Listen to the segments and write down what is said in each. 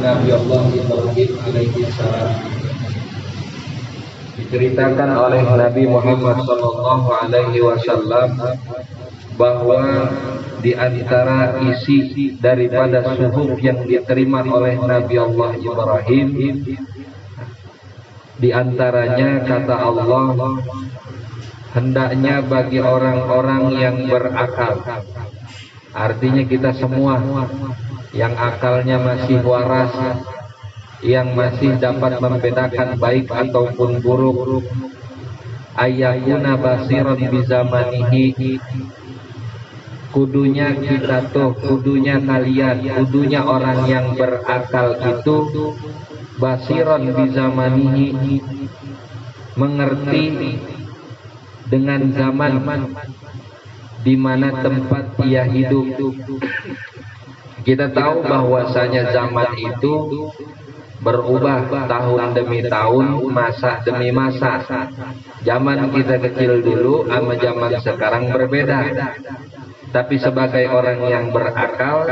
Nabi Allah Ibrahim alaihi salam. Diceritakan oleh Nabi Muhammad sallallahu alaihi wasallam bahwa di antara isi daripada suhuf yang diterima oleh Nabi Allah Ibrahim, di antaranya kata Allah, hendaknya bagi orang-orang yang berakal, artinya kita semua yang akalnya masih waras, yang masih dapat membedakan baik ataupun buruk, ayyakuna basiran bizamanihi, kudunya kita tuh, kudunya kalian, kudunya orang yang berakal itu basiran bizamanihi, mengerti dengan zaman di mana tempat ia hidup. Kita tahu bahwasanya zaman itu berubah tahun demi tahun, masa demi masa. Zaman kita kecil dulu sama zaman sekarang berbeda. Tapi sebagai orang yang berakal,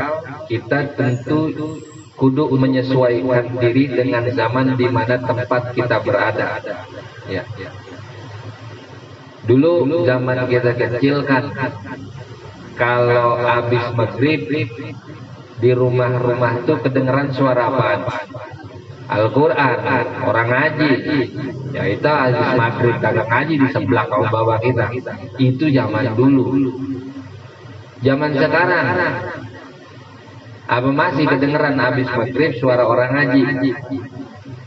kita tentu kudu menyesuaikan diri dengan zaman di mana tempat kita berada. Ya. Dulu zaman kita kecil kan, kalau habis maghrib di rumah-rumah tuh kedengeran suara apaan? Al-Quran, orang ngaji. Ya itu habis maghrib kagak ngaji di sebelah kaum bawah kita. Itu zaman dulu. Zaman sekarang apa masih kedengeran habis maghrib suara orang ngaji?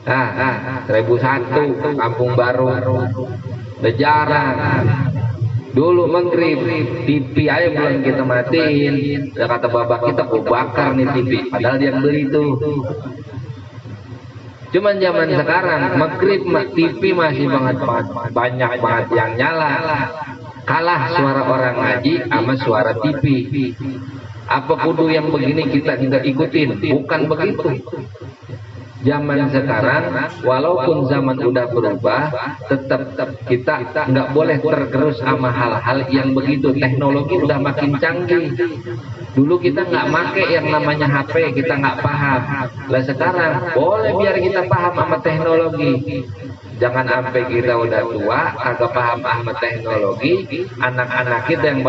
1001 Kampung Baru udah jarang. Dulu maghrib TV aja belum kita matiin, ya kata bapak kita gua bakar nih TV, padahal dia beli tuh. Cuman zaman sekarang maghrib TV masih banyak banget yang nyala, kalah suara orang ngaji sama suara TV. Apa kudu yang begini kita tidak ikutin? Bukan begitu. Zaman sekarang, walaupun zaman udah berubah, tetap kita nggak boleh tergerus sama hal-hal yang begitu. Teknologi udah makin canggih. Dulu kita nggak make yang namanya HP, kita nggak paham. Lah sekarang boleh biar kita paham sama teknologi. Jangan sampai kita udah tua, agak paham sama teknologi, anak-anak kita yang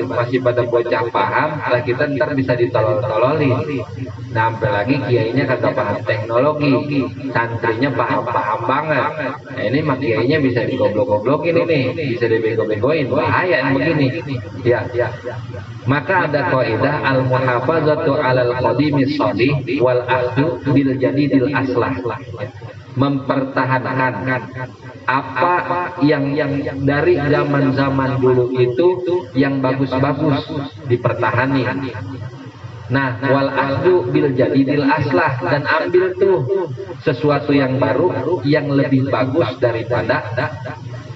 masih pada bocah paham, lah kita ntar bisa ditolol-tololin. Nah, sampai lagi kiainya kagak paham teknologi, santrinya paham-paham banget. Nah, ini mah kiainya bisa digoblok-goblokin ini, bisa dibego-begoin, bahaya yang begini. Ya. Maka ada kaidah al-muhafazatu 'alal qadimis shalih wal ahdu bil jadidil aslah. Mempertahankan apa yang dari zaman-zaman dulu itu yang bagus-bagus dipertahani. Nah, wal ahdu bil jadidil aslah, dan ambil tuh sesuatu yang baru yang lebih bagus daripada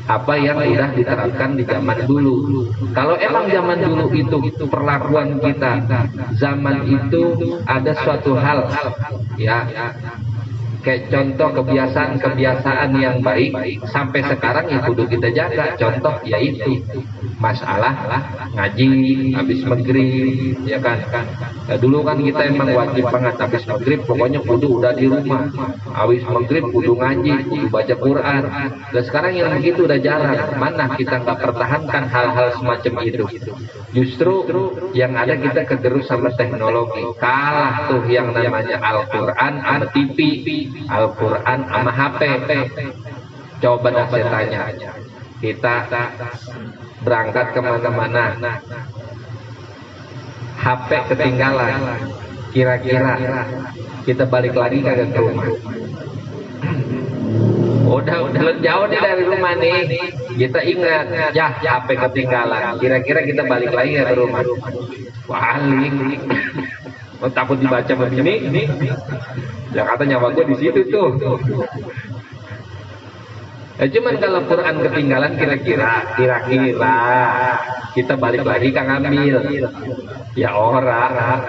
apa yang sudah diterapkan di zaman dulu. Kalau emang zaman dulu itu perlakuan kita, zaman itu ada suatu hal ya, kayak contoh kebiasaan yang baik sampai sekarang ya kudu kita jaga. Contoh yaitu masalah ngaji habis maghrib, ya kan. Nah, dulu kan kita emang wajib banget habis maghrib pokoknya kudu udah di rumah, habis maghrib kudu ngaji, kudu baca Quran. Dan sekarang yang begitu udah jarang. Mana kita nggak pertahankan hal-hal semacam itu. Justru yang ada kita kegerus sama teknologi. Kalah tuh yang namanya Al-Quran sama TV, Al-Quran sama HP. Coba dah saya tanya, kita berangkat kemana-mana, HP ketinggalan, kira-kira kita balik lagi kagak ke rumah? Udah jauh nih dari rumah nih, kita ingat ya HP ketinggalan, kira-kira kita balik lagi ke rumah? Balik. Takut dibaca begini, ya kata nyawa gue di situ tuh. Ya cuman kalau Quran ketinggalan kira-kira kita balik lagi kan ngambil. Ya orang.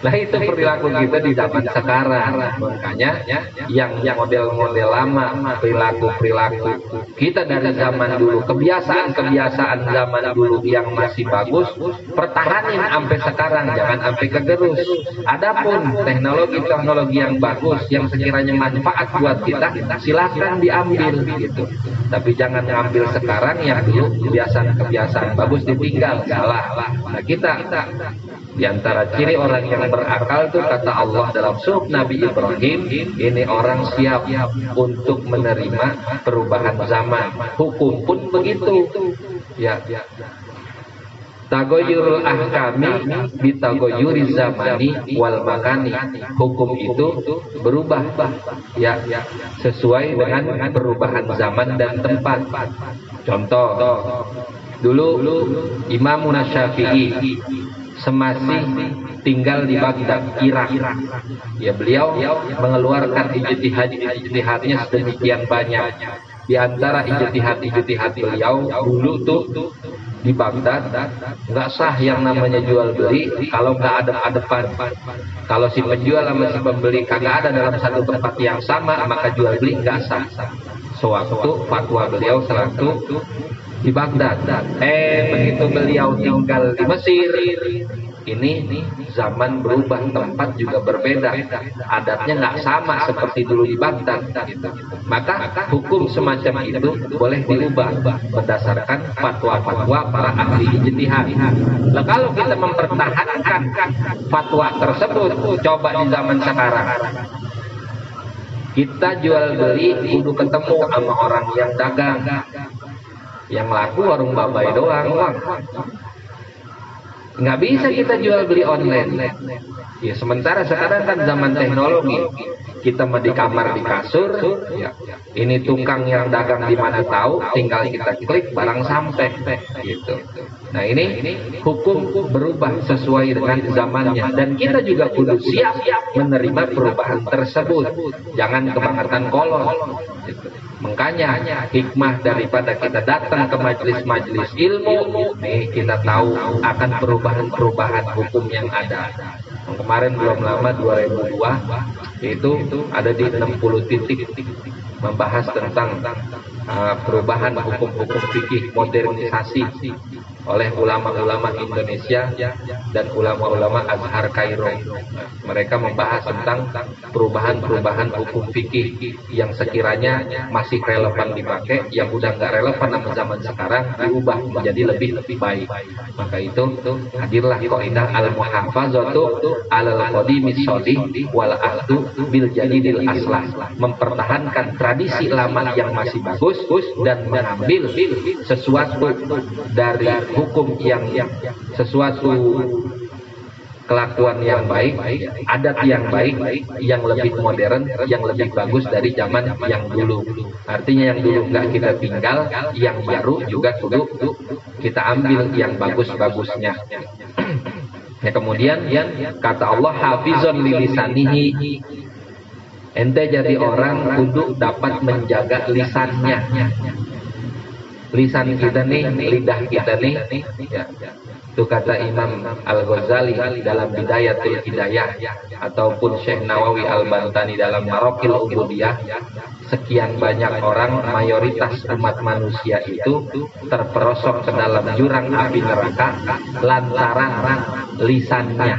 Nah itu perilaku kita di zaman sekarang. Makanya yang model-model lama, perilaku kita dari zaman dulu, kebiasaan-kebiasaan zaman dulu yang masih bagus, pertahanin sampai sekarang, jangan sampai kegerus. Adapun teknologi-teknologi yang bagus, yang sekiranya manfaat buat kita, silahkan diambil gitu. Tapi jangan ngambil sekarang yang dulu kebiasaan-kebiasaan bagus ditinggal, salah. Nah kita di antara ciri orang yang berakal itu kata Allah dalam surat Nabi Ibrahim, ini orang siap untuk menerima perubahan zaman. Hukum pun begitu. Ya. Tagoyurul ahkami bitagoyuriz zamani wal makani. Hukum itu berubah ya sesuai dengan perubahan zaman dan tempat. Contoh, dulu Imam Syafi'i semasih tinggal di Baghdad, Irak. Ya beliau mengeluarkan ijtihadnya sedemikian banyak. Di antara ijtihad beliau dulu tuh di Baghdad nggak sah yang namanya jual beli kalau nggak adep-adepan. Kalau si penjual sama si pembeli kagak ada dalam satu tempat yang sama, maka jual beli nggak sah. Sewaktu fatwa beliau selalu di Baghdad. Begitu beliau tinggal di Mesir, ini zaman berubah, tempat juga berbeda, adatnya nggak sama seperti dulu di Baghdad gitu. Maka hukum semacam itu boleh diubah berdasarkan fatwa-fatwa para ahli ijtihad. Nah, kalau kita mempertahankan fatwa tersebut, coba di zaman sekarang kita jual beli kudu ketemu sama orang yang dagang. Yang laku warung babai doang. Nggak bisa kita jual beli online. Ya sementara sekarang kan zaman teknologi, kita mah di kamar di kasur, ya. Ini tukang yang dagang di mana tahu, tinggal kita klik barang sampai, gitu. Nah ini hukum berubah sesuai dengan zamannya, dan kita juga kudu siap menerima perubahan tersebut. Jangan kebangetan kolot. Gitu. Makanya hikmah daripada kita datang ke majelis-majelis ilmu, nih kita tahu akan perubahan-perubahan hukum yang ada. Kemarin belum lama 2002 itu ada di 60 titik membahas tentang perubahan hukum-hukum fikih, modernisasi oleh ulama-ulama Indonesia dan ulama-ulama Azhar Kairo. Mereka membahas tentang perubahan-perubahan hukum fikih yang sekiranya masih relevan dipakai, yang udah nggak relevan sama zaman sekarang diubah menjadi lebih baik. Maka itu hadirlah kaidah al-muhafazatu alal qadimis shodih wal ahdu bil jadidil aslah, mempertahankan tradisi lama yang masih bagus dan mengambil sesuatu dari hukum yang sesuatu kelakuan yang baik, adat yang baik, yang lebih modern, yang lebih bagus dari zaman yang dulu. Artinya yang dulu nggak kita tinggal, yang baru juga kudu kita ambil yang bagus-bagusnya. Ya, kemudian kata Allah hafizun lilisanihi, ente jadi orang kudu dapat menjaga lisannya. Lisan kita nih, lidah kita nih, ya. Itu kata Imam Al-Ghazali dalam Bidayatul Hidayah, ataupun Syekh Nawawi Al-Bantani dalam Maraqil Ubudiyah. Sekian banyak orang, mayoritas umat manusia itu terperosok ke dalam jurang api neraka lantaran lisannya.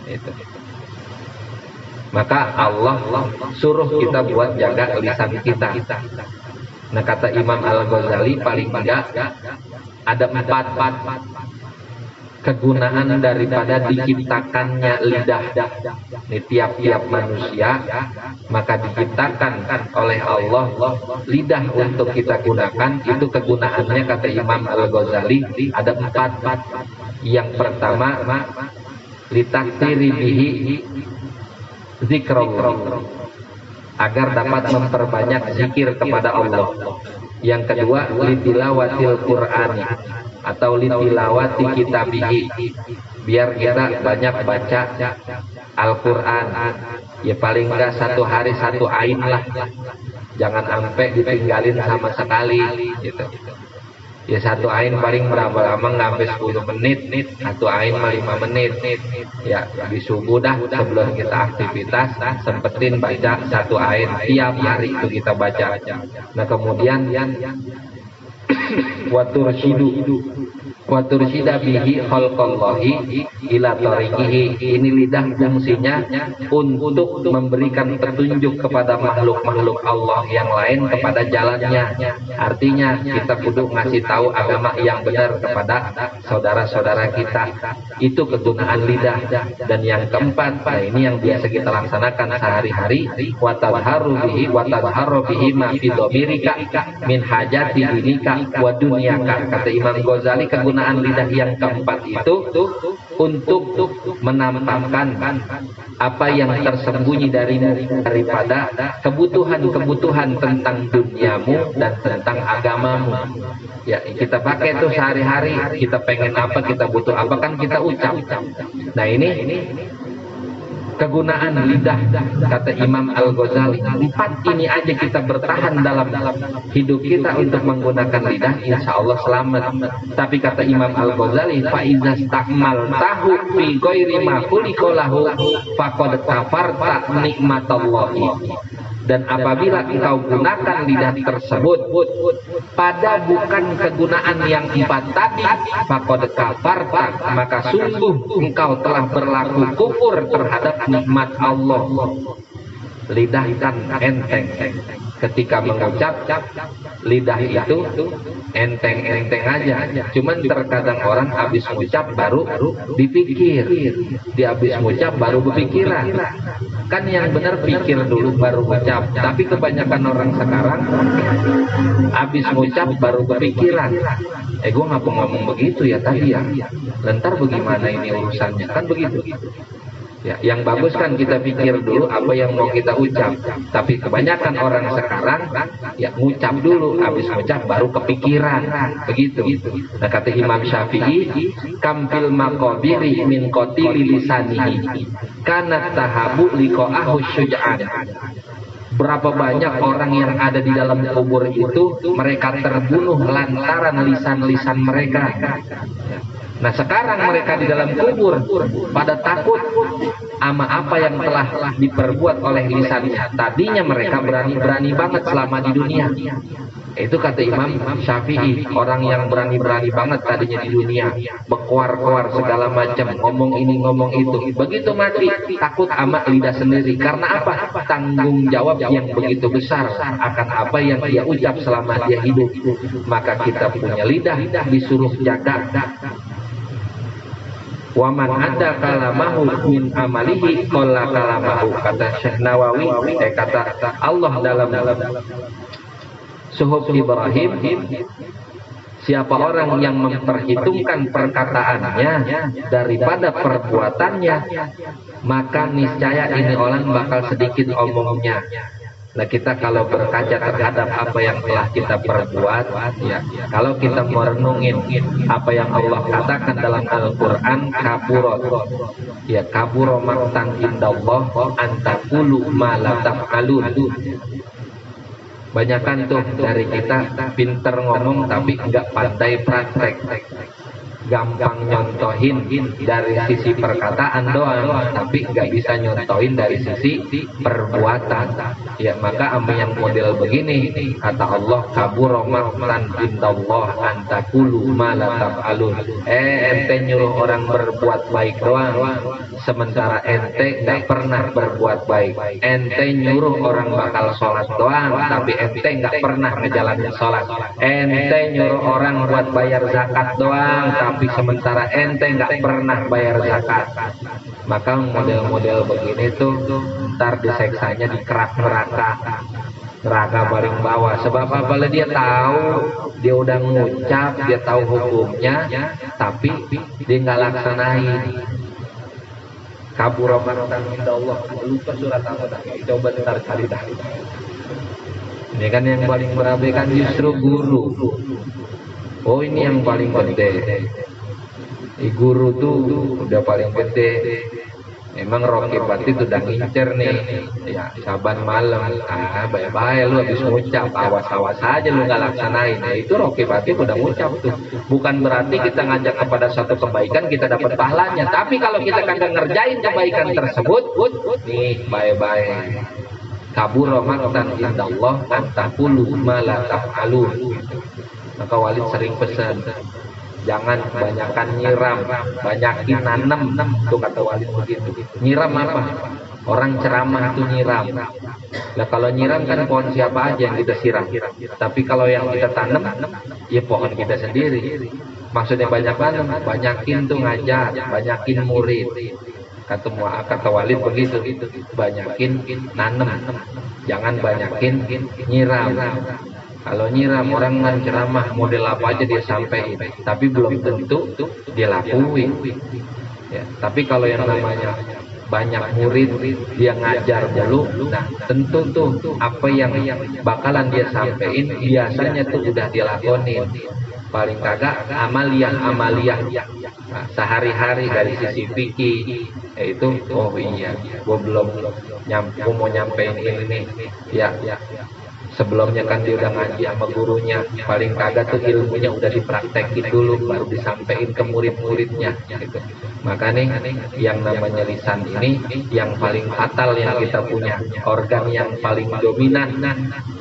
Itu. Maka Allah suruh kita buat jaga lisan kita. Nah kata Imam Al-Ghazali paling tidak ada 4 kegunaan daripada diciptakannya lidah. Di tiap-tiap manusia maka diciptakan oleh Allah lidah untuk kita gunakan. Itu kegunaannya kata Imam Al-Ghazali ada 4. Yang pertama, litaktsiri bihi zikrullah, agar dapat memperbanyak zikir kepada Allah. Yang kedua, litilawatil Qur'ani atau litilawati kitabihi, biar kita banyak baca Al-Quran. Ya paling enggak 1 hari 1 ain lah, jangan sampai ditinggalin sama sekali gitu. Ya satu ain paling berapa lama, nggak sampai 10 menit, satu ain mah 5 menit. Ya di subuh dah sebelum kita aktivitas sempetin baca satu ain tiap hari itu kita baca. Nah kemudian watursida bihi khalqallahi ila tariqihi. Ini lidah fungsinya untuk memberikan petunjuk kepada makhluk-makhluk Allah yang lain kepada jalannya. Artinya kita kudu ngasih tahu agama yang benar kepada saudara-saudara kita. Itu kegunaan lidah. Dan yang keempat, nah ini yang biasa kita laksanakan sehari-hari, watadharu bihi ma fi dhamirika min hajati dinika wa dunyaka. Kata Imam Ghazali, kegunaan lidah yang keempat itu untuk menampakkan apa yang tersembunyi daripada kebutuhan-kebutuhan tentang duniamu dan tentang agamamu. Ya kita pakai itu sehari-hari, kita pengen apa, kita butuh apa, kan kita ucap. Nah ini kegunaan lidah, kata Imam Al-Ghazali. 4 ini aja kita bertahan dalam hidup kita untuk menggunakan lidah, insya Allah selamat. Tapi kata Imam Al-Ghazali, faizas takmal tahu fi ghairi ma khuliqalahu faqad kafarta nikmatallahi. Dan apabila engkau gunakan lidah tersebut pada bukan kegunaan yang 4 tadi, faqad kafarta, maka sungguh engkau telah berlaku kufur terhadap nikmat Allah. Lidah kan enteng, ketika mengucap lidah itu enteng-enteng aja. Cuman terkadang orang habis mengucap baru dipikir, dia habis mengucap baru berpikiran. Kan yang benar pikir dulu baru ucap. Tapi kebanyakan orang sekarang habis mengucap baru berpikiran. Gue ngapa ngomong begitu ya tadi ya, lentar bagaimana ini urusannya, kan begitu. Ya, yang bagus kan kita pikir dulu apa yang mau kita ucap. Tapi kebanyakan orang sekarang ya ngucap dulu, habis ngucap baru kepikiran, begitu. Nah kata Imam Syafi'i, kampil maqabiri min qatili lisanihi kana tahabu liqa'ahu syuja'an. Berapa banyak orang yang ada di dalam kubur itu mereka terbunuh lantaran lisan-lisan mereka. Nah sekarang mereka di dalam kubur pada takut sama apa yang telah diperbuat oleh lisannya. Tadinya mereka berani-berani banget selama di dunia. Itu kata Imam Syafi'i, orang yang berani-berani banget tadinya di dunia, berkuar-kuar segala macam, ngomong ini ngomong itu. Begitu mati takut sama lidah sendiri. Karena apa? Tanggung jawab yang begitu besar akan apa yang dia ucap selama dia hidup. Maka kita punya lidah disuruh jaga. Waman ada kalamahu min amalihi qalla kalamahu, kata Syekh Nawawi, kata Allah dalam Suhuf Ibrahim, siapa orang yang memperhitungkan perkataannya daripada perbuatannya, maka niscaya ini orang bakal sedikit omongnya. Nah kita kalau berkaca terhadap apa yang telah kita perbuat, ya, kalau kita merenungin apa yang Allah katakan dalam Al-Quran, kaburo, ya kaburo maktan indallah antaqulu ma la taf'alun. Banyakan tuh dari kita pinter ngomong tapi nggak pandai praktek, gampang nyontohin dari sisi perkataan doang, tapi nggak bisa nyontohin dari sisi perbuatan. Ya maka yang model begini, kata Allah, kabura maqtan indallah antaqulu ma la taf'alun. Ente nyuruh orang berbuat baik doang, sementara ente nggak pernah berbuat baik. Ente nyuruh orang bakal sholat doang, tapi ente nggak pernah ngejalanin sholat. Ente nyuruh orang buat bayar zakat doang, tapi sementara ente nggak pernah bayar zakat. Maka model-model begini tuh ntar diseksanya di kerak neraka paling bawah. Sebab apalagi dia tahu, dia udah ngucap, dia tahu hukumnya, tapi dia nggak laksanain. Kabura maqtan indallah. Lupa surat apa tadi? Coba ntar cari dah. Ini kan yang paling merabaikan justru guru. Oh ini yang paling gede. Guru tuh udah paling gede. Emang rokibat itu udah ngincer nih, ya saban malam, bye-bye lu habis ngucap, awas-awas aja lu nggak laksanain, ya itu rokibat itu udah ngucap tuh. Bukan berarti kita ngajak kepada suatu kebaikan kita dapat pahalanya, tapi kalau kita kagak ngerjain kebaikan tersebut, nih bye-bye. Kabur maqtan indallah an taqulu ma la taf'alun. Maka Walid sering pesan, jangan kebanyakan nyiram, banyakin nanem. Tuh kata Walid begitu. Nyiram apa? Orang ceramah itu nyiram. Nah kalau nyiram kan pohon siapa aja yang kita siram. Tapi kalau yang kita tanam, ya pohon kita sendiri. Maksudnya banyak nanam, banyakin tuh ngajar, banyakin murid. Kata Walid begitu, banyakin nanem, jangan banyakin nyiram. Kalau nyiram orang kan ceramah model apa aja dia sampaikan, tapi belum tentu dia lakuin. Ya, tapi kalau yang namanya banyak murid dia ngajar dulu, nah tentu tuh apa yang bakalan dia sampaikan biasanya tuh udah dia lakonin. Paling kagak amaliyah nah, sehari-hari dari sisi fikih, yaitu oh iya gua mau nyampein ini nih, ya sebelumnya kan dia udah ngaji sama gurunya, paling kagak tuh ilmunya udah dipraktekin dulu baru disampaikan ke murid-muridnya gitu. Maka nih yang namanya lisan ini yang paling fatal yang kita punya, organ yang paling dominan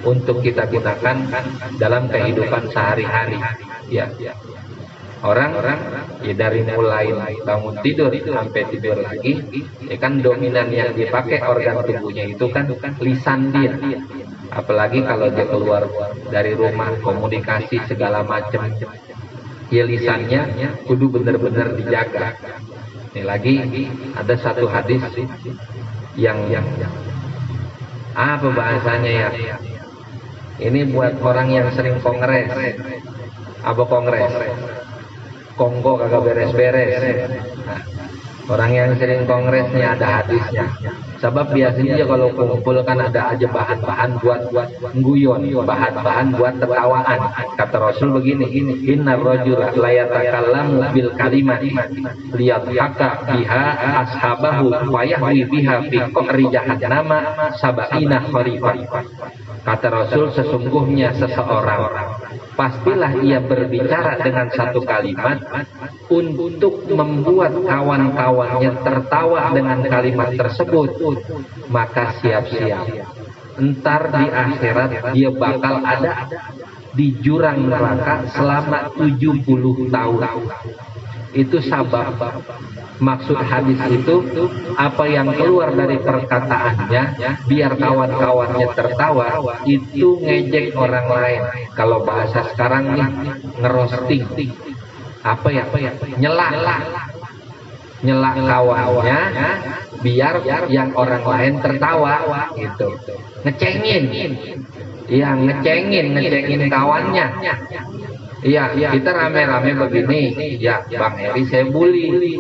untuk kita gunakan dalam kehidupan sehari-hari. Ya, orang ya dari mulai bangun tidur sampai tidur lagi, ya kan dominan yang dipakai organ tubuhnya itu kan lisan dia. Apalagi kalau dia keluar dari rumah komunikasi segala macam, ya lisannya kudu benar-benar dijaga. Ini lagi ada satu hadis yang apa bahasanya ya? Ini buat orang yang sering kongres. Apa kongres? Kongko kagak beres-beres. Nah, orang yang sering kongres nih ada hadisnya. Sebab biasanya kalau kumpul kan ada aja bahan-bahan buat ngguyon, bahan-bahan buat tertawaan. Kata Rasul begini, innar rajula la yatakallamu bil kalimati liyadhaka biha ashabahu wa yahwi biha fi qa'ri jahannama sab'ina kharifan. Kata Rasul, sesungguhnya seseorang pastilah ia berbicara dengan satu kalimat untuk membuat kawan-kawannya tertawa dengan kalimat tersebut. Maka siap-siap, entar di akhirat dia bakal ada di jurang neraka selama 70 tahun. Itu sabab. Maksud hadis itu apa yang keluar dari perkataannya biar kawan-kawannya tertawa, itu ngejek orang lain. Kalau bahasa sekarang nih ngerosting, apa ya, nyela kawannya biar yang orang lain tertawa gitu. Ngecengin kawannya. Iya, kita rame-rame begini, ya Bang Heri saya bully,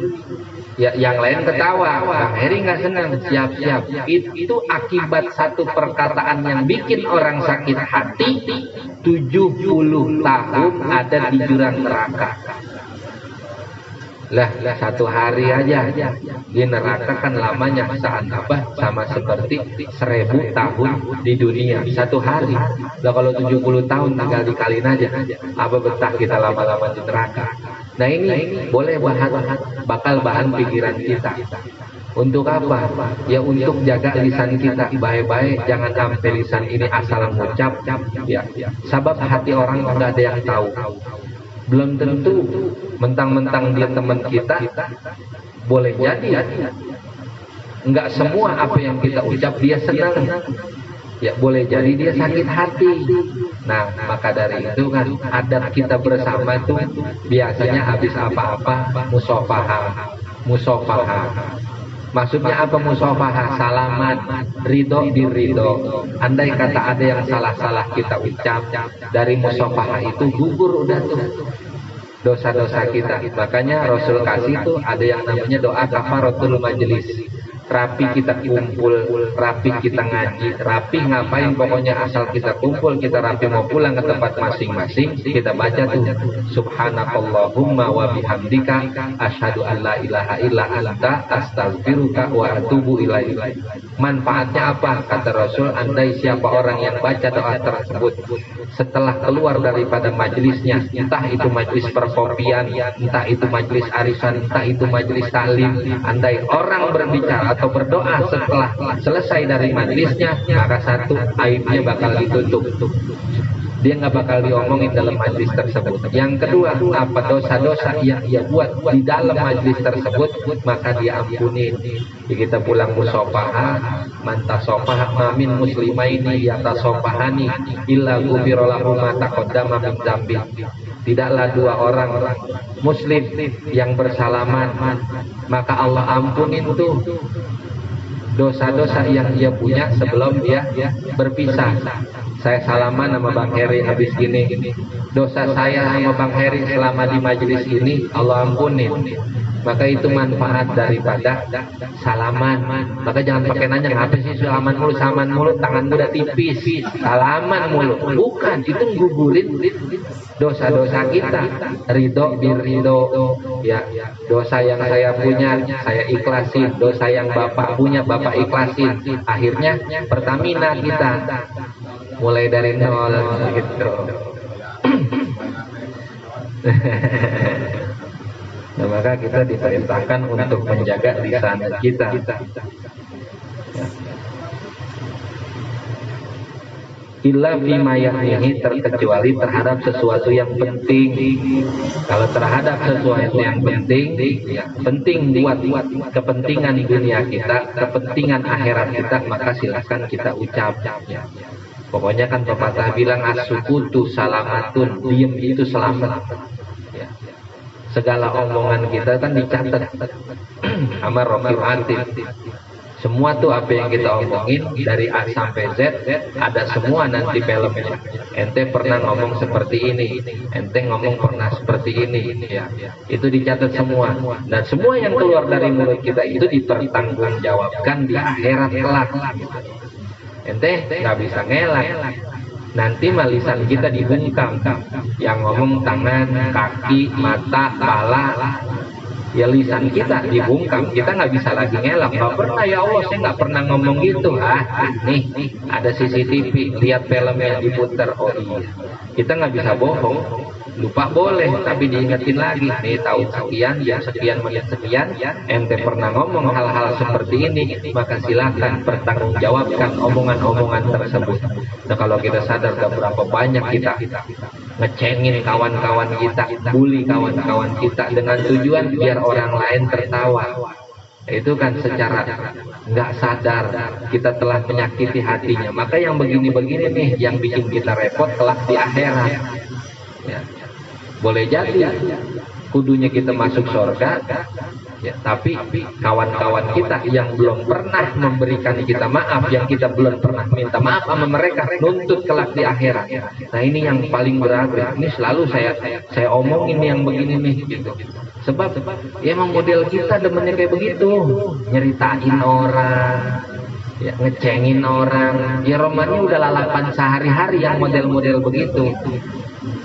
ya yang lain ketawa, Bang Heri nggak senang, siap-siap. Itu akibat satu perkataan yang bikin orang sakit hati, 70 tahun ada di jurang neraka. Lah satu hari aja di neraka kan lamanya saat apa, sama seperti 1000 tahun di dunia satu hari. Lah kalau 70 tahun tinggal dikaliin aja, apa betah kita lama-lama di neraka. Nah ini boleh bakal bahan pikiran kita. Untuk apa? Ya untuk jaga lisan kita baik-baik, jangan sampai lisan ini asal mengucap ya. Sebab hati orang nggak ada yang tahu. Belum tentu mentang-mentang dia teman kita, boleh jadi enggak semua apa yang kita ucap dia senang, ya boleh jadi dia sakit hati. Nah maka dari itu kan adab kita bersama itu biasanya habis apa-apa musofahah. Maksudnya apa musofahah? Salaman, ridho di ridho. Andai kata ada yang salah-salah kita ucap, dari musofahah itu gugur udah tuh dosa-dosa kita. Makanya Rasul kasih tuh ada yang namanya doa kafaratul majelis. rapi kita kumpul, rapi kita ngaji, rapi ngapain pokoknya asal kita kumpul, kita rapi mau pulang ke tempat masing-masing, kita baca tuh subhanakallahumma wa bihamdika asyhadu an la ilaha illa anta astaghfiruka wa atubu ilaik. Manfaatnya apa? Kata Rasul, andai siapa orang yang baca doa tersebut setelah keluar daripada majelisnya, entah itu majelis perkopian, entah itu majelis arisan, entah itu majelis taklim, andai orang berbicara atau berdoa setelah selesai dari majelisnya, maka satu, aibnya bakal ditutup, dia nggak bakal diomongin dalam majelis tersebut. Yang kedua, apa dosa-dosa yang ia buat di dalam majelis tersebut, maka dia ampunin. Kita pulang musofaha, mantasofaha mamin muslimaini yatasofahani illa gufirolahu ma taqaddama min dzambi. Tidaklah dua orang muslim yang bersalaman, maka Allah ampunin tuh dosa-dosa yang dia punya sebelum dia berpisah. Saya salaman sama Bang Heri habis gini, dosa saya sama Bang Heri selama di majelis ini Allah ampunin. Maka itu manfaat daripada salaman. Maka jangan pakai nanya, ngapa sih salaman mulu, tangan udah tipis, salaman mulu. Bukan, itu ngugurin dosa-dosa kita. Ridho birridho, ya, dosa yang saya punya saya ikhlasin, dosa yang Bapak punya Bapak ikhlasin. Akhirnya Pertamina kita mulai dari nol gitu. Nah, maka kita diperintahkan untuk menjaga lisan kita. Illa bima yahnihi, terkecuali terhadap sesuatu yang penting. Kalau terhadap sesuatu yang penting, ya, penting buat kepentingan dunia kita, kepentingan akhirat kita, maka silakan kita ucap. Ya. Pokoknya kan pepatah bilang as-sukutu salamatun, diam itu selamat. Ya. Segala omongan kita kan dicatat sama Raqib Atid. Semua tuh apa yang kita omongin dari A sampai Z ada semua nanti filmnya. Ente pernah ngomong seperti ini, ente ngomong pernah seperti ini, ya. Itu dicatat semua. Dan semua yang keluar dari mulut kita itu dipertanggungjawabkan di akhirat kelak. Ente nggak bisa ngelak. Nanti lisan kita dibungkam, yang ngomong tangan, kaki, mata, kepala, ya lisan kita dibungkam, kita nggak bisa lagi ngelak. Nggak pernah, ya Allah saya nggak pernah ngomong gitu. Nih ada CCTV, lihat filmnya diputar. Oh iya, kita nggak bisa bohong. Lupa boleh, tapi diingetin lagi. Nih tahun sekian, jam sekian, menit sekian, ente pernah ngomong hal-hal seperti ini, maka silakan pertanggungjawabkan omongan-omongan tersebut. Nah kalau kita sadar berapa banyak kita ngecengin kawan-kawan kita, bully kawan-kawan kita dengan tujuan biar orang lain tertawa. Itu kan secara nggak sadar kita telah menyakiti hatinya. Maka yang begini-begini nih yang bikin kita repot kelak di akhirat. Ya. Boleh jadi kudunya kita masuk surga, ya, tapi kawan-kawan kita yang belum pernah memberikan kita maaf, yang kita belum pernah minta maaf sama mereka, nuntut kelak di akhirat. Nah ini yang paling berat. Ini selalu saya omongin yang begini nih gitu. Sebab ya emang model kita demennya kayak begitu, nyeritain orang, ya, ngecengin orang. Ya romannya udah lalapan sehari-hari yang model-model begitu.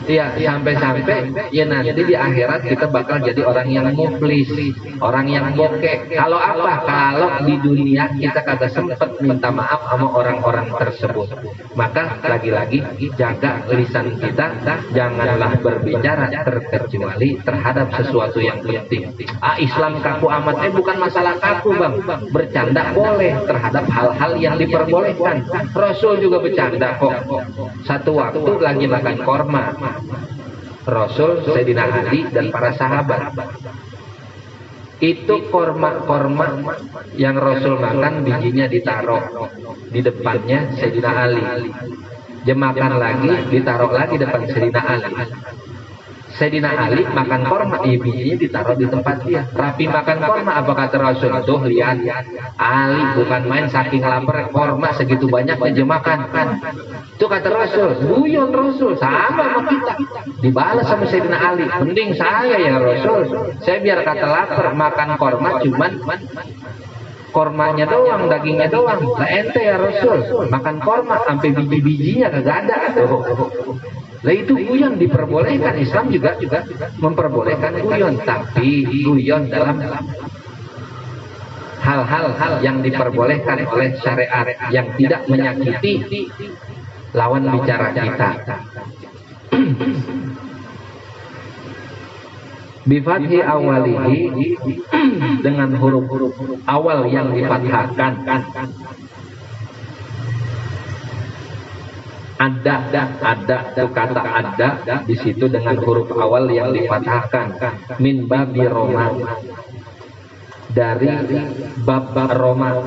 Ya sampai-sampai ya nanti di akhirat kita bakal jadi orang yang muflis, orang yang bokeh. Kalau apa? Kalau di dunia kita kagak sempet minta maaf sama orang-orang tersebut. Maka lagi-lagi jaga lisan kita, janganlah berbicara terkecuali terhadap sesuatu yang penting. Islam kaku amat, bukan masalah kaku bang. Bercanda boleh terhadap hal-hal yang diperbolehkan. Rasul juga bercanda kok. Satu waktu lagi makan korma, Rasul, Sayyidina Ali dan para sahabat. Itu korma yang Rasul makan bijinya ditaruh di depannya Sayyidina Ali. Dia makan lagi, ditaruh lagi depan Sayyidina Ali. Sayyidina Ali makan korma, bijinya ditaruh di tempat dia. Rapi makan korma, apa kata Rasul? Tuh lihat, Ali bukan main, saking lapar korma segitu banyak aja makan. Itu kata Rasul, guyon Rasul, sama sama kita. Dibalas sama Sayyidina Ali, mending saya ya Rasul. Saya biar kata lapar, makan korma cuman kormanya doang, dagingnya doang. Lah ente ya Rasul, makan korma sampai biji-bijinya kagak ada tuh. Lah itu guyon diperbolehkan, Islam juga memperbolehkan guyon, tapi guyon dalam hal-hal yang diperbolehkan oleh syariat yang tidak menyakiti lawan bicara kita. Bifathi awalihi, dengan huruf awal yang difathahkan. Ada tuh kata ada di situ dengan huruf awal yang difathahkan. Min babi Roma, dari bab Roma.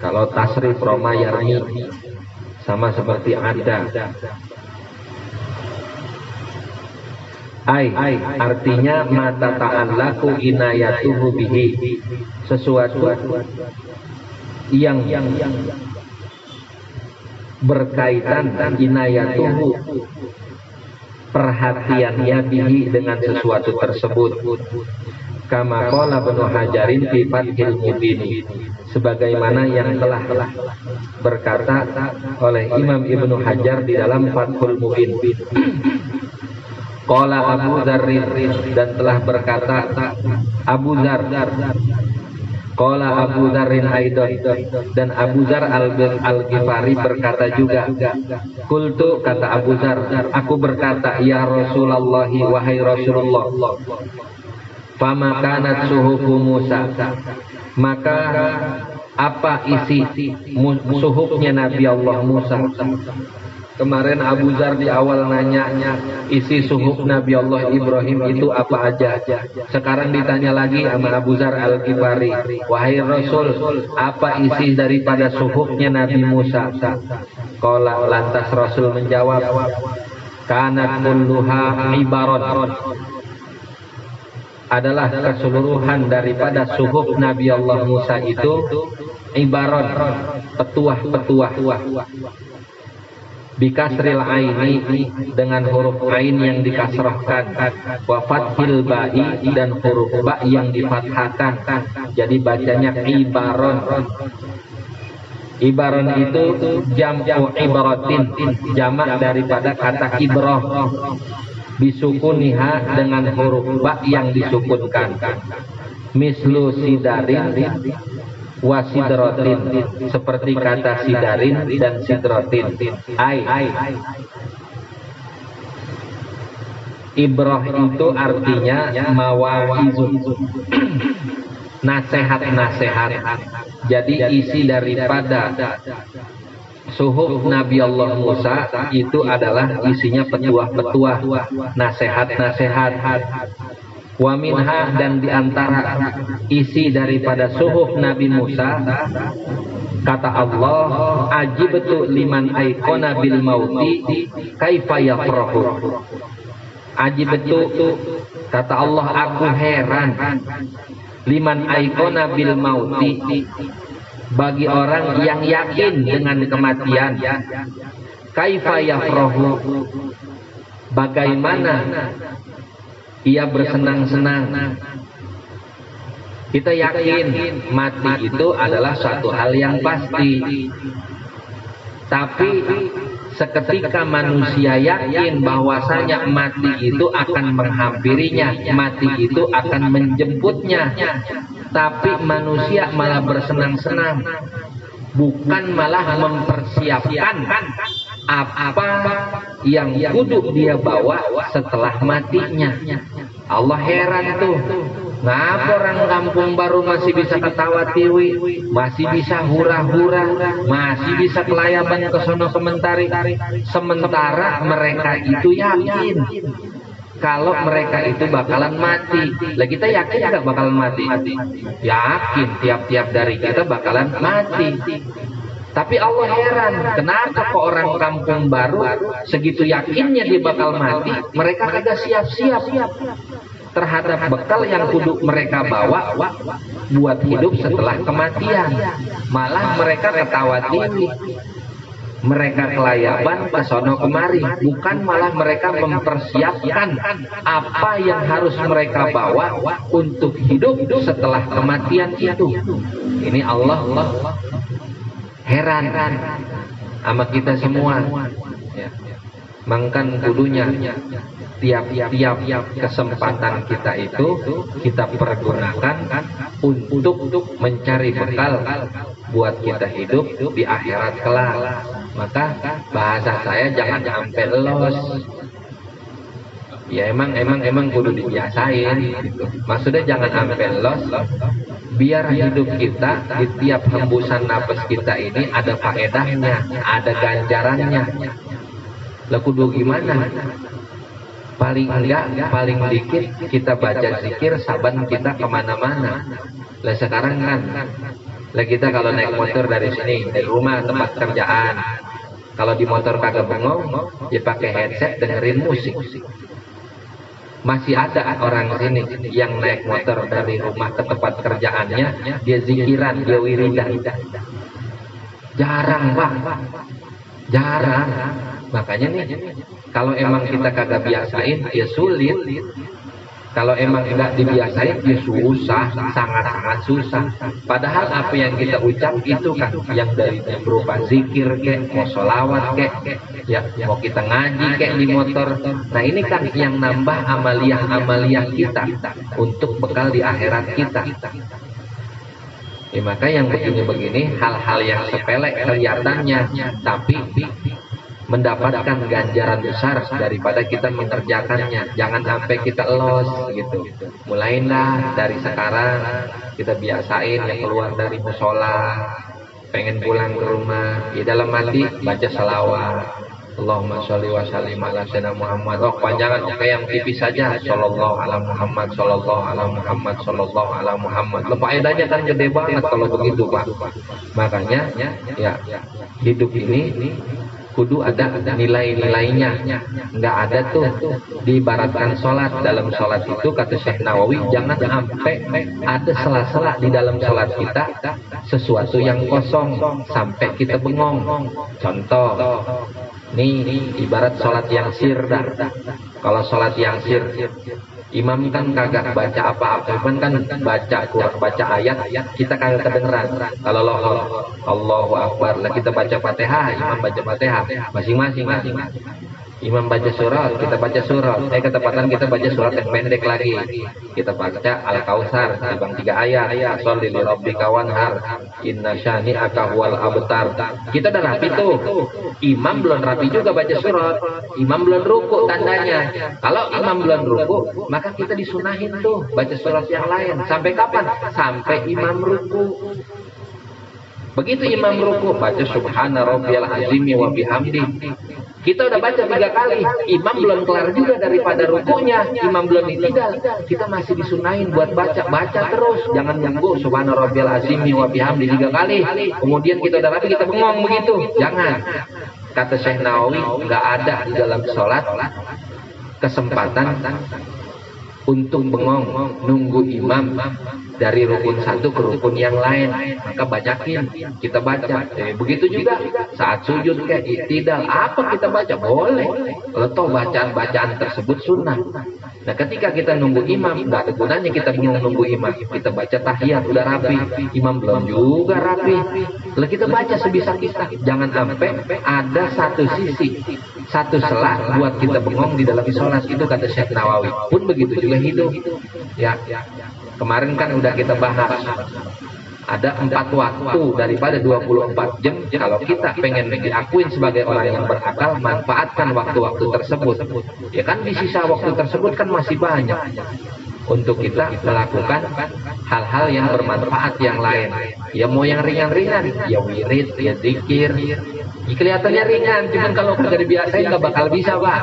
Kalau tasrif Roma yarmi sama seperti ada. Artinya mata ta'allaku inayatuhu bihi, sesuatu yang berkaitan inayatuhu, perhatiannya bihi, dengan sesuatu tersebut. Kama qala Ibnu Hajarin fi Fathil Mubin, sebagaimana yang telah berkata oleh Imam Ibnu Hajar di dalam Fathul Mubin. Qala Abu Dzarrin, dan telah berkata Abu Dzar. Qala Abu Dzarrin aidan, dan Abu Dzar Al-Ghifari berkata juga. Qultu, kata Abu Dzar, aku berkata, ya Rasulullah, wahai Rasulullah, fama kanat suhufu Musa, maka apa isi suhufnya Nabi Allah Musa. Kemarin Abu Dzar di awal nanya isi suhuf Nabi Allah Ibrahim itu apa aja. Sekarang ditanya lagi sama Abu Dzar Al-Ghifari, wahai Rasul, apa isi daripada suhufnya Nabi Musa? Qala, lantas Rasul menjawab, kanat kulluha ibarat, adalah keseluruhan daripada suhuf Nabi Allah Musa itu ibarat, petuah-petuah. Bikasril aini, dengan huruf ain yang dikasrahkan, wa fathil ba'i, dan huruf ba yang difathahkan. Jadi bacanya ibaron. Ibaron itu jam'u ibaratin, jamak daripada kata ibrah. Bisukuniha, dengan huruf ba yang disukunkan. Mislu sidarin wa sidratin, seperti kata sidarin dan sidratin. Ibrah itu artinya mawa'izu, nasihat-nasihat. Jadi isi daripada suhuf Nabi Allah Musa itu adalah isinya petuah-petuah, nasihat-nasihat. Wa minha, dan diantara isi daripada suhuf Nabi Musa, kata Allah, ajibtu liman aikona bil mauti kaifa yafrahu. Ajibtu, kata Allah, aku heran, liman aikona bil mauti, bagi orang yang yakin dengan kematian, kaifa yafrahu, bagaimana ia bersenang-senang. Kita yakin mati itu adalah suatu hal yang pasti. Tapi seketika manusia yakin bahwasanya mati itu akan menghampirinya, mati itu akan menjemputnya, tapi manusia malah bersenang-senang, bukan malah mempersiapkan apa yang kudu dia bawa setelah matinya. Allah heran tuh, ngapa orang kampung baru masih bisa ketawa tiwi, masih bisa hura-hura, masih bisa kelayaban ke sono kementari, sementara mereka itu yakin kalau mereka itu bakalan mati. Lah kita yakin nggak bakalan mati? Yakin, tiap-tiap dari kita bakalan mati. Tapi Allah heran, kenapa kok orang kampung baru segitu yakinnya dia bakal mati, mereka kagak siap-siap terhadap bekal yang kudu mereka bawa buat hidup setelah kematian. Malah mereka ketawa tinggi. mereka kelayaban ke sono kemari, bukan malah mereka mempersiapkan apa yang harus mereka bawa untuk hidup setelah kematian itu. Ini Allah heran sama kita semua. Ya. Mangkan kudunya tiap-tiap kesempatan kita itu kita pergunakan untuk mencari bekal buat kita hidup di akhirat kelak. Maka bahasa saya jangan sampai los. Ya emang kudu dibiasain gitu. Maksudnya jangan sampai los. Biar hidup kita di tiap hembusan napas kita ini ada faedahnya, ada ganjarannya. Lah kudu gimana? Paling enggak, paling dikit kita baca zikir saban kita kemana-mana. Lah sekarang kan, lah kita kalau naik motor dari sini, dari rumah tempat kerjaan, kalau di motor kagak bengong, ya pakai headset dengerin musik. Masih ada orang sini yang naik motor dari rumah ke tempat kerjaannya, dia zikiran, dia wiridan. Jarang Pak, jarang. Makanya nih, kalau emang kita kagak biasain, ya sulit. Kalau emang enggak dibiasain, ya susah, sangat-sangat susah. Padahal apa yang kita ucap itu kan, yang dari berupa zikir kek, mau sholawat kek, ya mau kita ngaji kek di motor. Nah ini kan yang nambah amaliyah kita untuk bekal di akhirat kita. Ya, maka yang begini-begini hal-hal yang sepele kelihatannya, tapi mendapatkan ganjaran besar daripada kita mengerjakannya. Jangan sampai kita los gitu. Mulailah dari sekarang kita biasain yang keluar dari musola, pengen pulang ke rumah, di dalam hati baca salawat. Allahumma sholli wa sallim ala sayyidina Muhammad. Oh panjangan, oke yang tipis saja. Sallallahu ala Muhammad, sallallahu ala Muhammad, sallallahu ala Muhammad. Faedahnya kan gede banget kalau begitu Pak. Makanya ya hidup ini kudu ada nilai-nilainya. Nggak ada tuh diibaratkan sholat. Dalam sholat itu kata Syekh Nawawi, jangan sampai ada sela-sela di dalam sholat kita sesuatu yang kosong sampai kita bengong. Contoh, nih ibarat sholat yang sirda. Kalau sholat yang sir, imam kan kagak baca apa-apa, kan baca ayat, kita kagak kedengeran. Kalau Allahu Akbar, lah kita baca Fatihah, imam baca Fatihah, masing-masing. Imam baca surat, kita baca surat. Ketepatan kita baca surat yang pendek lagi. Kita baca Al-Kautsar, bang 3 ayat. Sholli li rabbika wanhar, inna syani'aka huwal abtar. Kita udah rapi tuh. Imam belum rapi juga baca surat. Imam belum ruku tandanya. Kalau imam belum ruku, maka kita disunahin tuh baca surat yang lain. Sampai kapan? Sampai imam ruku. Begitu imam ruku, baca subhana rabbiyal azimi wa bihamdi. Kita udah baca 3 kali, imam belum kelar juga daripada rukunya, imam belum itidal, kita masih disunahin buat baca terus, jangan nunggu subhana rabbiyal azimi wa bihamdi 3 kali, kemudian kita udah rapi, kita bengong begitu, jangan. Kata Syekh Nawawi, nggak ada di dalam sholat kesempatan untuk bengong nunggu imam dari rukun satu ke rukun yang lain, maka bacakin, kita baca. Begitu juga saat sujud kayak iktidal, apa kita baca boleh. Kalau toh bacaan tersebut sunnah. Nah ketika kita nunggu imam, nggak ada gunanya kita bingung nunggu imam. Kita baca tahiyat udah rapi, imam belum juga rapi. Lalu kita baca sebisa kita. Jangan sampai ada satu sisi, satu selah buat kita bengong di dalam sholat. Itu kata Syekh Nawawi. Pun begitu juga hidup. Ya. Kemarin kan udah kita bahas ada 4 waktu daripada 24 jam. Kalau kita pengen diakuin sebagai orang yang berakal, manfaatkan waktu-waktu tersebut. Ya kan di sisa waktu tersebut kan masih banyak untuk kita melakukan hal-hal yang bermanfaat yang lain. Ya mau yang ringan-ringan, ya wirid, ya zikir. Ya, kelihatannya ringan, cuman kalau kagak dibiasain nggak bakal bisa Pak.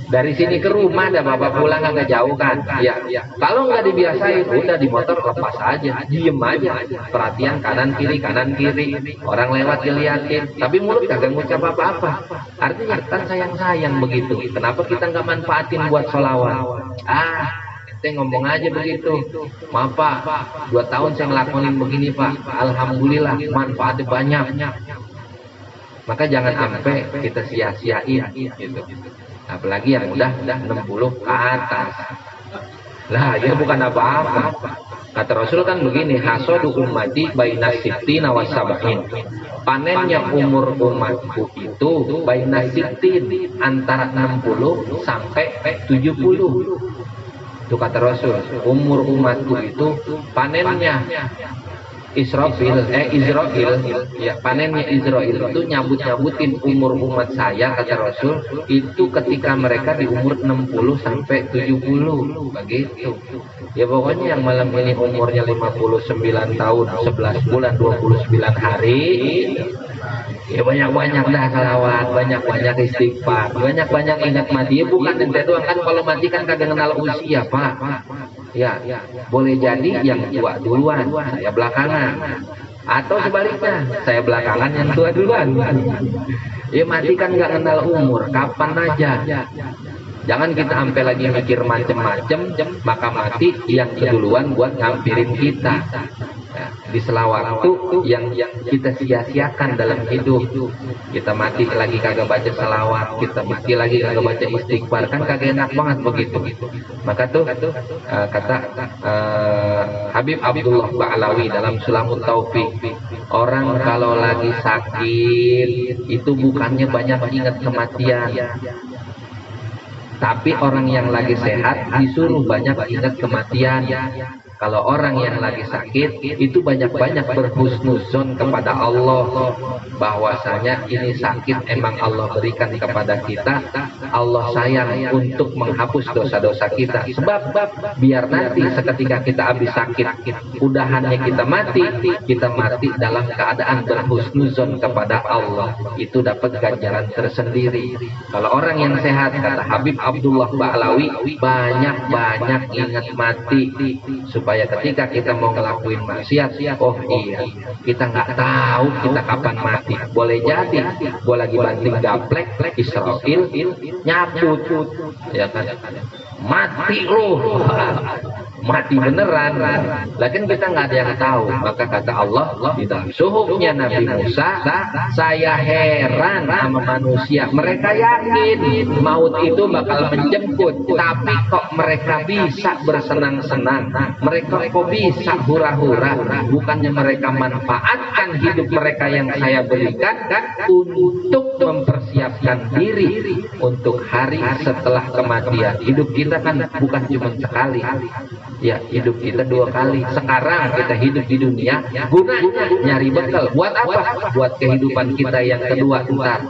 Dari sini ke rumah dah bapak pulang agak jauh kan. Ya. Kalau nggak dibiasain, udah di motor lepas aja, diem aja, perhatian kanan kiri. Orang lewat diliatin, tapi mulut kagak ngucap apa-apa. Artinya kan sayang begitu. Kenapa kita nggak manfaatin buat sholawat? Kita ngomong aja begitu. Maaf Pak, 2 tahun saya ngelakonin begini Pak. Alhamdulillah manfaatnya banyak. Maka jangan sampai kita sia-siain gitu. Apalagi yang udah 60 ke atas. Lah, ya bukan apa-apa. Kata Rasul kan begini, hasadu ummati baina sittina wa sab'in. Panennya umur umatku itu baina sittin, antara 60 sampai 70. Itu kata Rasul, umur umatku itu panennya Israel, ya panennya Israel itu nyabut-nyabutin umur umat saya, kata Rasul, itu ketika mereka di umur 60 sampai 70, begitu. Ya pokoknya yang malam ini umurnya 59 tahun, 11 bulan, 29 hari, ya banyak-banyak dah salawat, banyak-banyak istighfar, banyak-banyak ingat mati. Ya bukan ente doang, kan kalau mati kan kagak kenal usia, Pak. Ya, boleh jadi yang tua duluan, saya belakangan. Atau sebaliknya, saya belakangan yang tua duluan. Ya mati kan nggak kenal umur, kapan aja. Jangan kita sampai lagi mikir macem-macem, maka mati yang keduluan buat ngampirin kita. Ya, di sela waktu yang kita sia-siakan dalam hidup, kita mati lagi kagak baca selawat, kita mati lagi kagak baca istighfar, kan kagak enak banget begitu. Maka tuh kata Habib Abdullah Ba'alawi dalam Sulamut Taufik, orang kalau lagi sakit itu bukannya banyak ingat kematian, tapi orang yang lagi sehat disuruh banyak ingat kematian. Kalau orang yang lagi sakit itu banyak-banyak berhusnuzon kepada Allah, bahwasanya ini sakit emang Allah berikan kepada kita, Allah sayang untuk menghapus dosa-dosa kita. Sebab biar nanti seketika kita habis sakit, udahannya kita mati dalam keadaan berhusnuzon kepada Allah, itu dapat ganjaran tersendiri. Kalau orang yang sehat, kata Habib Abdullah Ba'alawi, banyak-banyak ingat mati, supaya ketika kita mau ngelakuin maksiat, oh iya, kita nggak tahu kita kapan mati. Boleh jadi gue lagi banting gaplek, Israel nyabut, ya kan, mati loh, mati beneran. Lakin kita nggak ada yang tahu. Maka kata Allah di dalam suhufnya Nabi Musa, saya heran sama manusia, mereka yakin maut itu bakal menjemput, tapi kok mereka bisa bersenang-senang, mereka kok bisa hura-hura. Bukannya mereka manfaatkan hidup mereka yang saya berikan untuk mempersiapkan diri untuk hari setelah kematian. Hidup kita kan bukan cuma sekali, ya hidup kita 2 kali. Sekarang kita hidup di dunia gunanya nyari bekal. Buat apa? Buat kehidupan kita yang kedua ntar.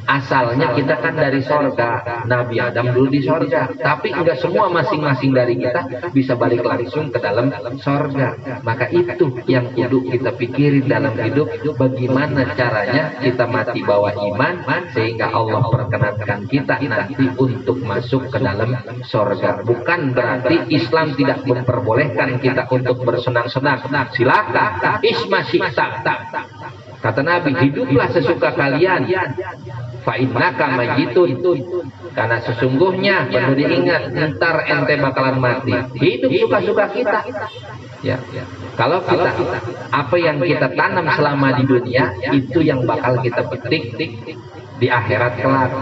Asalnya kita kan dari sorga, Nabi Adam dulu di sorga, tapi enggak semua masing-masing dari kita bisa balik langsung ke dalam sorga. Maka itu yang kudu kita pikirin dalam hidup, bagaimana caranya kita mati bawa iman sehingga Allah perkenankan kita nanti untuk masuk ke dalam sorga. Bukan berarti Islam tidak memperbolehkan kita untuk bersenang-senang. Silakan, isma syi'ta. Kata Nabi, hiduplah sesuka kalian, fa innaka mayyitun, karena sesungguhnya perlu diingat, ntar ente bakalan mati. Hidup suka-suka kita. Ya, kalau kita apa yang kita tanam selama di dunia itu yang bakal kita petik di akhirat kelak.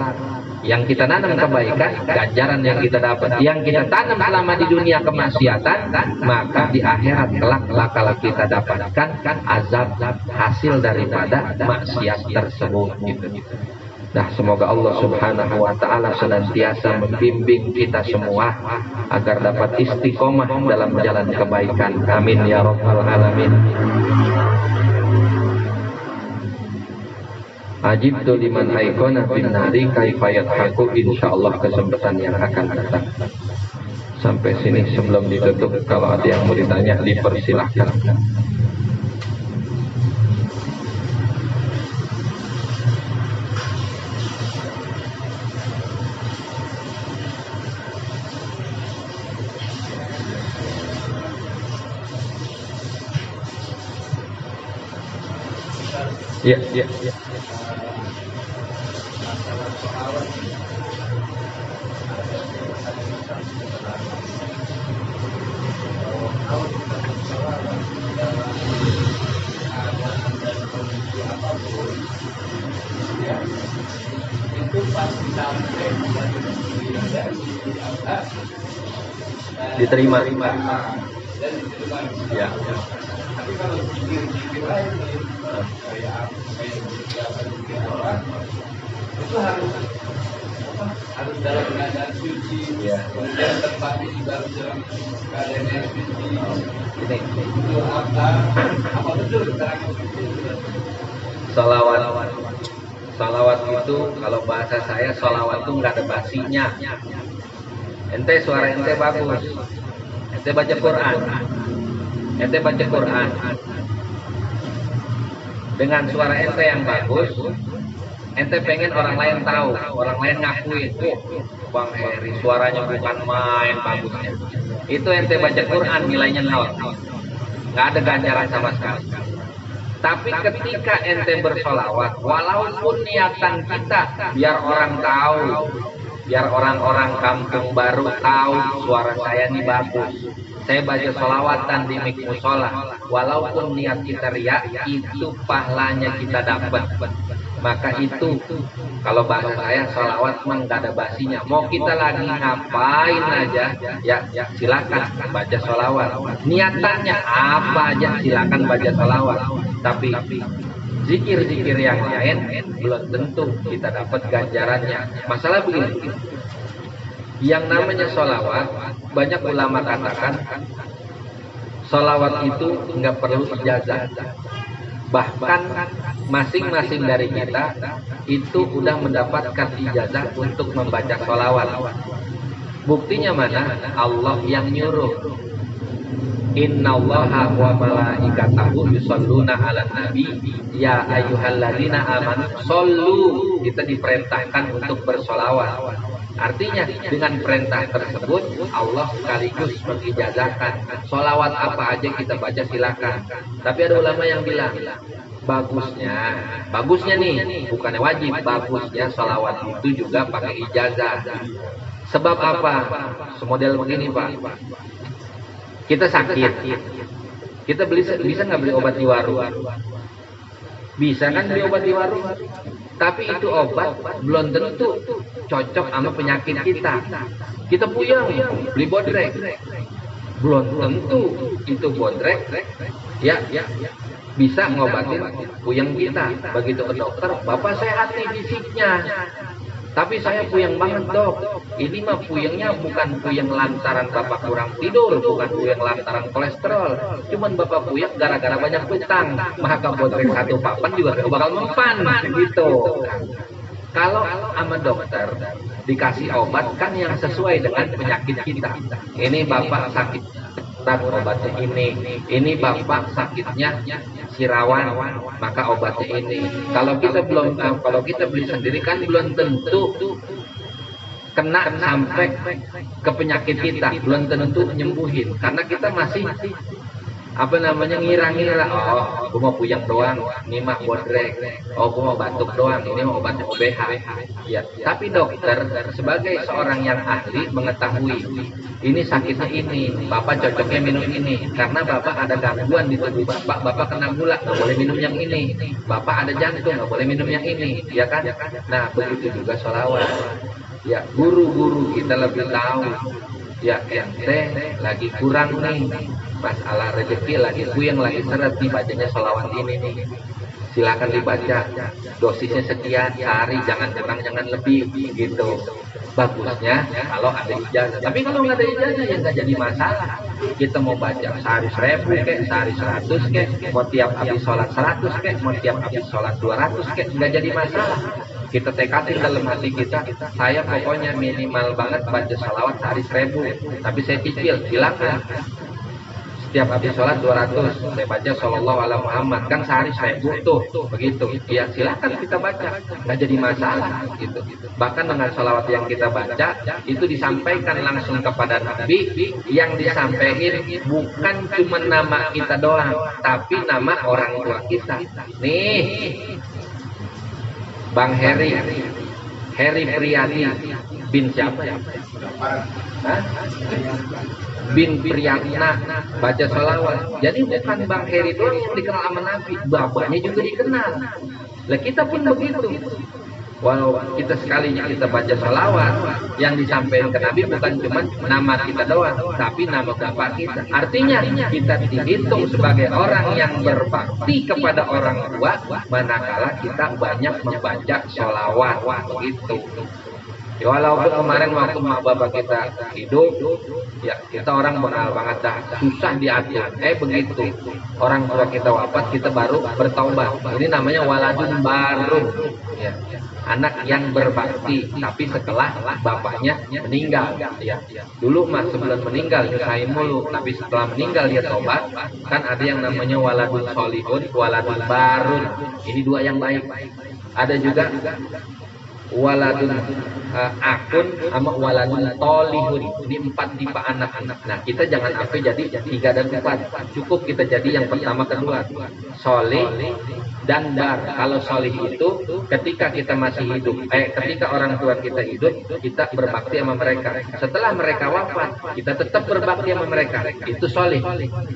Yang kita tanam kebaikan, ganjaran yang kita dapat. Yang kita tanam selama di dunia kemaksiatan, maka di akhirat kelak bakal kita dapatkan azab hasil daripada maksiat tersebut. Gitu. Nah, semoga Allah Subhanahu wa Ta'ala senantiasa membimbing kita semua agar dapat istiqomah dalam jalan kebaikan. Amin ya rabbal alamin. Ajibtu liman aikona bin nari kaifayat haku, insyaallah kesempatan yang akan datang. Sampai sini sebelum ditutup, kalau ada yang mau ditanya dipersilahkan. Ya. Diterima. Ya. Itu harus dalam keadaan suci, dan tempatnya juga harus dalam keadaan yang suci. Ini itu apa betul keterangan salawat? Salawat itu kalau bahasa saya salawat itu nggak ada basinya. Ente suara ente bagus, ente baca Quran, dengan suara ente yang bagus, ente pengen orang lain tahu, orang lain ngakuin, Bang Heri suaranya bukan main bagusnya. Itu ente baca Quran nilainya 0, nggak ada ganjaran sama sekali. Tapi ketika ente bersolawat, walaupun niatan kita biar orang tahu, biar orang-orang kampung baru tahu suara saya ini bagus, saya baca sholawatan di mik musola, walaupun niat kita riya, itu pahalanya kita dapat. Maka itu kalau bahasa saya sholawat memang gak ada basinya. Mau kita lagi ngapain aja, ya silakan baca sholawat. Niatannya apa aja silakan baca sholawat. Tapi zikir-zikir yang lain belum tentu kita dapat ganjarannya. Masalah begini, yang namanya sholawat, banyak ulama katakan sholawat itu nggak perlu ijazah. Bahkan masing-masing dari kita itu udah mendapatkan ijazah untuk membaca sholawat. Buktinya mana? Allah yang nyuruh. Innallaha wa malaikatahu yusholluna 'alan nabi ya ayyuhalladzina amanu shollu. Kita diperintahkan untuk bersolawat. Artinya dengan perintah tersebut Allah sekaligus mengijazahkan sholawat apa aja kita baca silakan. Tapi ada ulama yang bilang bagusnya nih, bukannya wajib, bagusnya sholawat itu juga pakai ijazah. Sebab apa? Semodel begini Pak, kita sakit, kita bisa nggak beli obat di warung? Bisa kan beli obat di warung? Tapi itu obat belum tentu cocok sama penyakit kita. Kita puyeng, beli bodrek, belum tentu itu bodrek ya bisa ngobatin puyeng kita. Begitu ke dokter, Bapak sehat nih fisiknya, tapi saya puyeng banget dok. Ini mah puyengnya bukan puyeng lantaran Bapak kurang tidur, bukan puyeng lantaran kolesterol, cuman Bapak puyeng gara-gara banyak utang. Maka bodrek 1 papan juga gak bakal mempan gitu. Kalau sama dokter dikasih obat kan yang sesuai dengan penyakit kita. Ini Bapak sakit obatnya ini Bapak sakitnya sirawan, maka obatnya ini. Kalau kita beli sendiri kan belum tentu kena sampai ke penyakit kita, belum tentu nyembuhin, karena kita masih ngira-ngira, oh gue mau puyeng doang, ini mah bodrek, oh gue mau batuk doang, ini mah obatnya OBH. Ya, tapi dokter sebagai seorang yang ahli mengetahui ini sakitnya ini, Bapak cocoknya minum ini, karena Bapak ada gangguan di tubuh Bapak kena gula, nggak boleh minum yang ini, Bapak ada jantung, nggak boleh minum yang ini, ya kan? Nah begitu juga sholawat. Ya, guru-guru kita lebih tahu. Ya, ente lagi kurang nih, masalah rezeki lagi puyeng, lagi seret nih, bacanya sholawat ini nih, silakan dibaca, dosisnya sekian sehari, jangan lebih gitu. Bagusnya kalau ada ijazah. Tapi kalau nggak ada ijazah ya nggak jadi masalah. Kita mau baca sehari 1000 kek, sehari 100 kek, mau tiap habis sholat 100 kek, mau tiap habis sholat 200 kek, nggak jadi masalah. Kita tekatin dalam hati kita, saya pokoknya minimal banget baca salawat sehari 1000. Tapi saya cicil, silakan. Setiap habis sholat 200, saya baca Shallallahu Alaihi Muhammad, kan sehari 1000 tuh, begitu. Ya silakan kita baca, nggak jadi masalah gitu. Bahkan dengan sholawat yang kita baca itu disampaikan langsung kepada Nabi, yang disampaikan bukan cuma nama kita doang, tapi nama orang tua kita. Nih, Bang Heri Priyadi bin siapa ya? Bin Priyatna baca sholawat. Jadi bukan Bang Heri doang yang dikenal sama Nabi, bapaknya juga dikenal. Lah kita pun begitu. Walau kita sekalinya kita baca salawat, yang disampaikan ke Nabi bukan cuma nama kita doang, tapi nama bapak kita. Artinya kita dihitung sebagai orang yang berbakti kepada orang tua, manakala kita banyak membaca salawat. Begitu. Ya, walaupun kemarin waktu mak bapak kita hidup, ya kita orang benal banget dah, susah diatur. Begitu orang tua kita wafat, kita baru bertaubat. Ini namanya waladun barun, ya, anak yang berbakti. Tapi setelah bapaknya meninggal, ya. Dulu mah sebelum meninggal nyusahin mulu, tapi setelah meninggal dia taubat. Kan ada yang namanya waladun solihun, waladun barun. Ini dua yang baik. Ada juga waladun akun sama waladun tolihun. Ini 4 tipe anak-anak. Nah, kita jangan sampai jadi 3 dan 4. Cukup kita jadi yang pertama kedua, solih dan bar. Kalau solih itu ketika kita masih hidup, ketika orang tua kita hidup, kita berbakti sama mereka. Setelah mereka wafat, kita tetap berbakti sama mereka. Itu solih.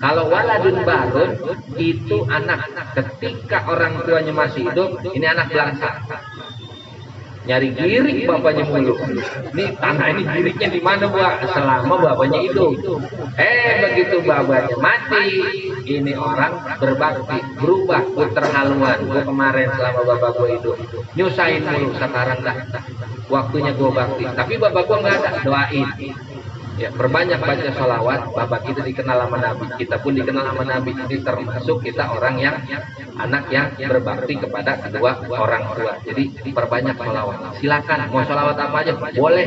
Kalau waladun barun itu anak ketika orang tuanya masih hidup, ini anak belangsa. Nyari girik bapaknya mulu. Nih tanah ini giriknya di mana, Bu? Selama bapaknya hidup. Begitu bapaknya mati, ini orang berbakti, berubah keterhaluan. Gue kemarin selama bapak gue hidup nyusahin mulu, sekarang dah waktunya gue bakti. Tapi bapak gue nggak ada, doain. Ya, perbanyak baca sholawat, bapak kita dikenal sama Nabi, kita pun dikenal sama Nabi. Ini termasuk kita orang yang anak yang berbakti kepada kedua orang tua. Jadi perbanyak sholawat. Silakan mau sholawat apa aja boleh.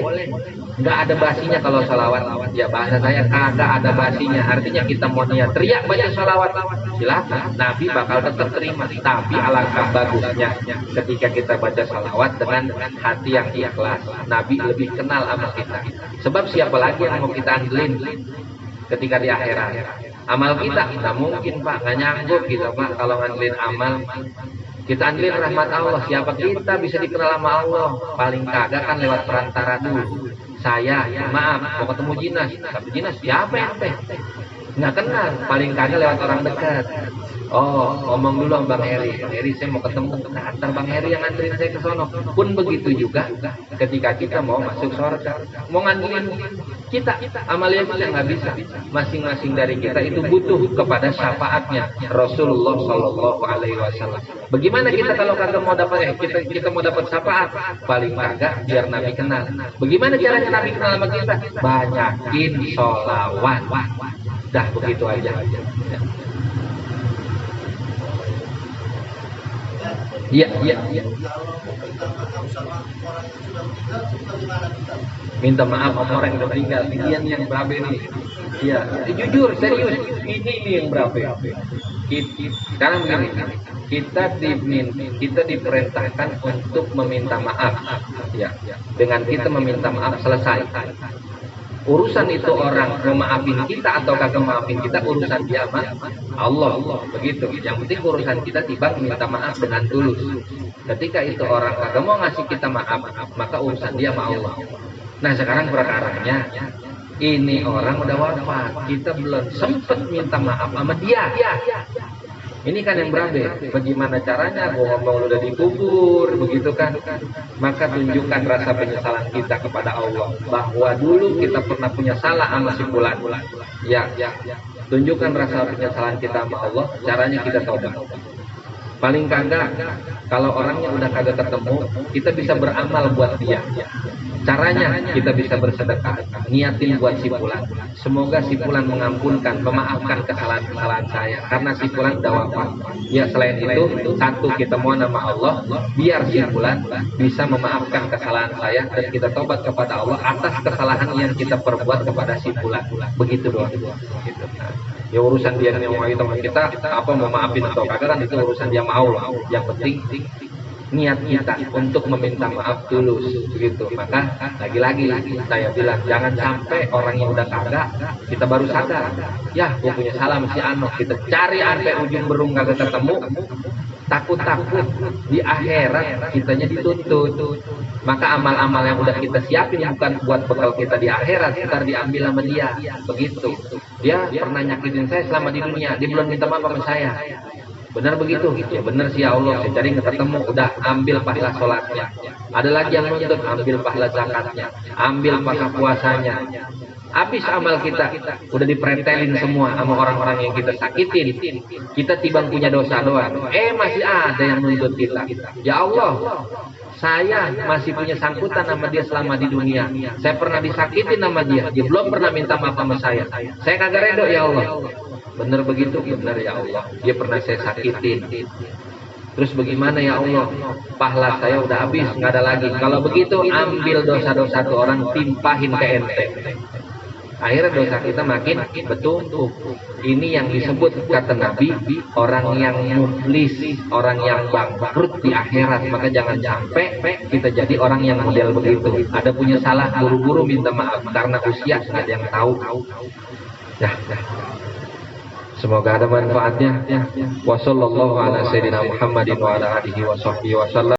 Nggak ada basinya kalau sholawat. Ya bahasa saya kagak ada basinya. Artinya kita mau niat teriak baca sholawat, silakan. Nabi bakal tetap terima. Tapi alangkah bagusnya ketika kita baca sholawat dengan hati yang ikhlas. Nabi lebih kenal sama kita. Sebab siapa lagi yang mau kita andelin ketika di akhirat? Amal kita nggak mungkin, Pak, nggak nyanggup kita, Pak, kalau ngandelin amal. Kita andelin rahmat Allah. Siapa kita bisa dikenal sama Allah? Paling kagak kan lewat perantara dulu. Saya, maaf, mau ketemu Jinas. Tapi Jinas siapa yang teh? Nggak kenal. Paling kagak lewat orang dekat. Oh, ngomong dulu sama Bang Heri. Bang Heri, saya mau ketemu. Nah, antar Bang Heri yang nganterin saya ke sono. Pun begitu juga ketika kita mau masuk surga, mau nganterin kita, amalia kita nggak bisa. Masing-masing dari kita itu butuh kepada syafaatnya Rasulullah Shallallahu Alaihi Wasallam. Bagaimana kita kalau kagak mau dapat, kita mau dapat syafaat? Paling kagak biar Nabi kenal. Bagaimana caranya Nabi kenal sama kita? Banyakin sholawat. Dah begitu aja. Iya. Minta maaf sama orang yang udah meninggal. Ini yang berapa nih? Iya, jujur, serius. Ini yang berapa? Sekarang begini, kita diperintahkan untuk meminta maaf. Ya, dengan kita meminta maaf selesai. Urusan itu orang memaafin kita atau kagak maafin kita, urusan dia sama Allah. Begitu. Yang penting urusan kita tiba minta maaf dengan tulus. Ketika itu orang kagak mau ngasih kita maaf, maka urusan dia sama Allah. Nah, sekarang perkaranya ini orang udah wafat, kita belum sempet minta maaf sama dia. Ini kan yang berabe. Bagaimana caranya? Gua ngomong udah dikubur, begitu kan? Maka tunjukkan rasa penyesalan kita kepada Allah, bahwa dulu kita pernah punya salah sama si fulan. Ya. Tunjukkan rasa penyesalan kita sama Allah. Caranya kita taubat. Paling kagak, kalau orangnya udah kagak ketemu, kita bisa beramal buat dia. Caranya kita bisa bersedekah, niatin buat si fulan. Semoga si fulan mengampunkan, memaafkan kesalahan-kesalahan saya, karena si fulan udah wafat. Ya, selain itu, satu, kita mohon nama Allah biar si fulan bisa memaafkan kesalahan saya, dan kita tobat kepada Allah atas kesalahan yang kita perbuat kepada si fulan. Begitu doang. Gitu. Nah, ya urusan dia yang mau itu sama kita, apa mau maafin atau kagak kan itu urusan dia sama Allah. Yang penting niat kita untuk meminta maaf tulus, begitu. Maka lagi-lagi saya bilang jangan sampai orang yang udah kagak kita baru sadar, ya gue punya salah mesti Ano, kita cari sampai ujung berung kagak ketemu, takut-takut di akhirat kitanya dituntut. Maka amal-amal yang udah kita siapin bukan buat bekal kita di akhirat, ntar diambil sama dia. Begitu. Dia pernah nyakitin saya selama di dunia, dia belum minta maaf sama saya. Benar begitu? Ya benar sih ya Allah, saya cari nggak ketemu, udah ambil pahala sholatnya. Ada lagi yang nuntut, ambil pahala zakatnya, ambil pahala puasanya. Habis amal kita, udah dipretelin semua sama orang-orang yang kita sakitin. Kita timbang punya dosa doang. Masih ada yang nuntut kita. Ya Allah, saya masih punya sangkutan sama dia selama di dunia. Saya pernah disakitin sama dia. Dia belum pernah minta maaf sama saya. Saya kagak redo ya Allah. Benar begitu? Benar ya Allah. Dia pernah saya sakitin. Terus bagaimana ya Allah? Pahala saya udah habis, nggak ada lagi. Kalau begitu ambil dosa-dosa tuh orang, timpahin ke ente. Akhirnya dosa kita makin bertumpuk. Ini yang disebut kata Nabi, orang yang muflis, orang yang bangkrut di akhirat. Maka jangan sampai kita jadi orang yang model begitu. Ada punya salah, buru-buru minta maaf karena usia nggak ada yang tahu. Ya. Semoga ada manfaatnya. Wassallallahu ala sayyidina Muhammadin wa ala alihi wa sahbihi wasallam.